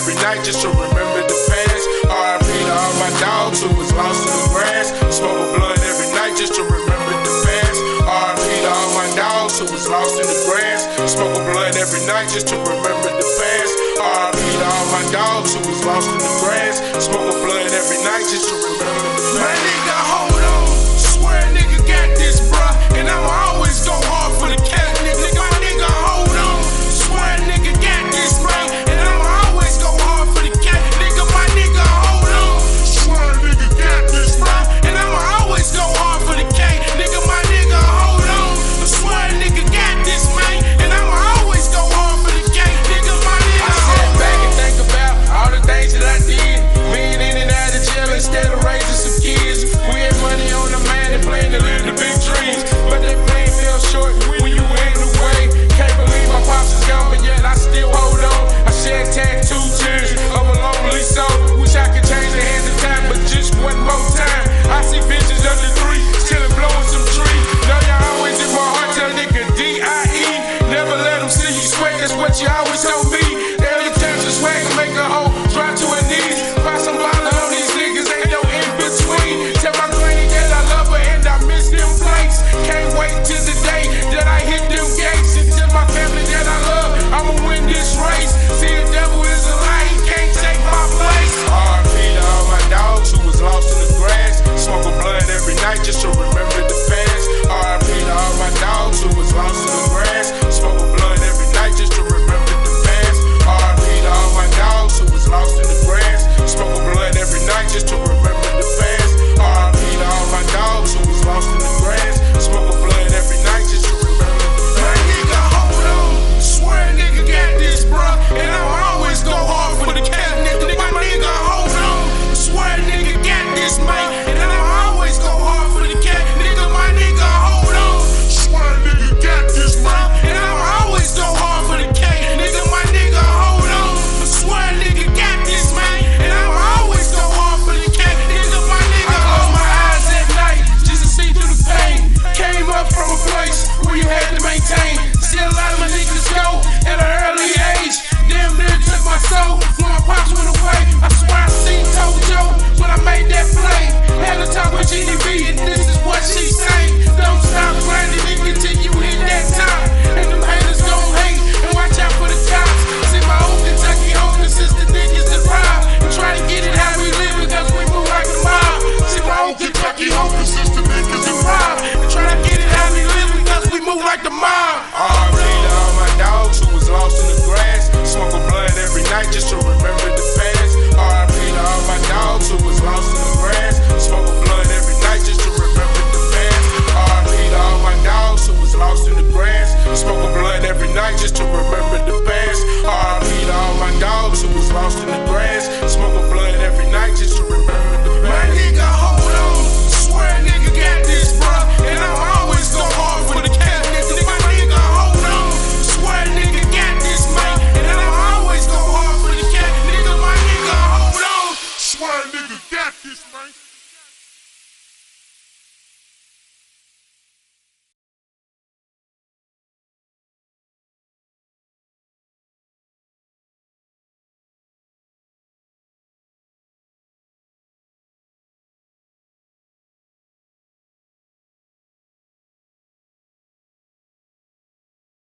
every night just to remember the past. R.I.P. to all my dogs who was lost in the grass. Smoke a blunt every night just to remember the past. R.I.P. to all my dogs who was lost in the grass. Smoke a blunt every night just to remember the past. R.I.P. to all my dogs who was lost in the grass. Smoke a blunt every night just to remember the past. My nigga, hold on. Swear a nigga got this, bruh. And I'ma always go hard for the cat, nigga. My nigga, hold on. Swear a nigga got this, man. And I'ma always go hard for the cat, nigga. My nigga, hold on. Swear a nigga got this, bruh. And I'ma always go hard for the cat, nigga. My nigga, hold on. Swear a nigga got this, man. And I'ma always go hard for the cat, nigga. My nigga, I sit back and think about all the things that I did. Being in and out of jail instead of raising some kids. We had money on the man and playing to live the big dreams. But that plane fell short when you went away. Can't believe my pops is gone, but yet I still hold on. I shed tattoo tears of a lonely soul. Wish I could change the hands of time, but just one more time. I see visions under 3, chillin' blowing some trees. Know you always in my heart, tell nigga D.I.E. Never let them see you sweat, that's what you always told me. Every time you swag and make a hoe drop to her knees. Buy some bottle on these niggas, ain't no in between. Tell my granny that I love her and I miss them plates. Can't wait till the day that I hit them gates. And tell my family that I love, I'ma win this race. See, the devil is a lie, he can't take my place. R.I.P. to all my dogs who was lost in the grass. Smoke a blunt every night just to remember the past. R.I.P. to all my dogs who was lost in the grass. Smoke a blunt every night just to remember the past. R.I.P. to all my dogs who was lost in the grass. Smoke a blunt every night just to remember the past. R.I.P. to all my dogs who was lost in the grass. Smoke a blunt every night just to remember the past. my nigga, hold on. Swear a nigga got this, bruh. And I'ma always go hard for the cat, nigga. My nigga, hold on. Swear a nigga got this, man. And I'ma always go hard for the cat, nigga. My nigga, hold on. Swear a nigga got this, bruh. And I'ma always go hard for the cat, nigga. My nigga, hold on. Swear a nigga got this, man. And I'ma always go hard for the cat, nigga. My nigga, I close my eyes at night just to see through the pain. Came up from a place where you had to maintain. See a lot of my niggas go at an early age. Damn near took my soul when my pops went away. I swear I seen Tojo when I made that play. Had a talk with GDB and this is what she sang. Don't stop grinding, nigga, till you hit that top. And them haters gon' hate and watch out for the cops. See my old Kentucky homies since the niggas that rob. And try to get it how we live because we move like a mob. See my old Kentucky homies since the niggas that rob. And try to get it how we live because we move like the mob. R.I.P. to all my dogs who was lost in the grass. Smoke a blunt every night just to remember the past. R.I.P. to all my dogs who was lost in the grass. Smoke a blunt every night just to remember the past. R.I.P. to all my dogs who was lost in the grass. Smoke a blunt every night just to remember the past. R.I.P. to all my dogs who was lost in the grass. Smoke a blunt every night just to remember the My past. nigga, hold on. Swear a nigga got this, bruh. And I'ma always go hard for the cat, nigga. My nigga, hold on. Swear a nigga got this, man. And I'ma always go hard for the cat, nigga. My nigga, hold on. Swear a nigga got this, man.